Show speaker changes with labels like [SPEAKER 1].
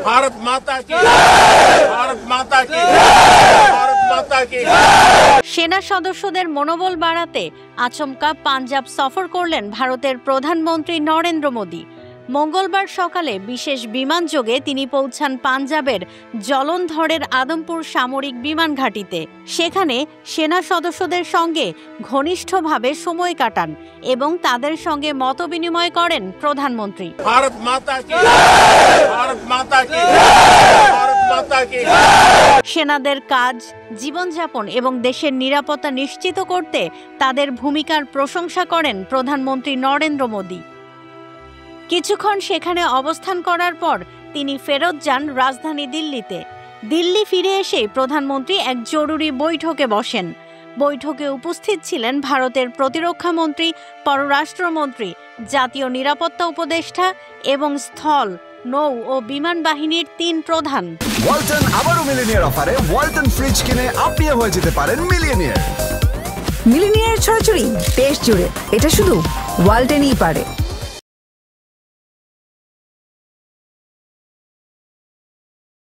[SPEAKER 1] भारत माता की, भारत माता की, भारत माता की।
[SPEAKER 2] সেনা সদস্যদের মনোবল বাড়াতে আচমকা পাঞ্জাব সফর করলেন ভারতের প্রধানমন্ত্রী নরেন্দ্র মোদি। মঙ্গলবার সকালে বিশেষ বিমানযোগে তিনি পৌঁছান পাঞ্জাবের জলন্ধরের আদমপুর সামরিক বিমান ঘাঁটিতে। সেখানে সেনা সদস্যদের সঙ্গে ঘনিষ্ঠভাবে সময় কাটান এবং তাদের সঙ্গে মতবিনিময় করেন প্রধানমন্ত্রী।
[SPEAKER 1] भारत माता की, भारत माता की, भारत माता की।
[SPEAKER 2] সেনাদের কাজ, জীবনযাপন এবং দেশের নিরাপত্তা নিশ্চিত করতে তাদের ভূমিকার প্রশংসা করেন প্রধানমন্ত্রী নরেন্দ্র মোদি। কিছুক্ষণ সেখানে অবস্থান করার পর তিনি ফেরত যান রাজধানী দিল্লিতে। দিল্লি ফিরে এসে প্রধানমন্ত্রী এক জরুরি বৈঠকে বসেন। বৈঠকে উপস্থিত ছিলেন ভারতের প্রতিরক্ষামন্ত্রী, পররাষ্ট্রমন্ত্রী, জাতীয় নিরাপত্তা উপদেষ্টা এবং স্থল, নৌ ও বিমান বাহিনীর 3 প্রধান।
[SPEAKER 3] ওয়ালটন আবারও মিলিনিয়ার অফারে ওয়ালটন ফ্রিজ কিনে আপনিও হয়ে যেতে পারেন মিলিয়নিয়ার।
[SPEAKER 4] মিলিনিয়ার ছড়াছড়ি দেশ জুড়ে, এটা শুধু ওয়ালটনই পারে।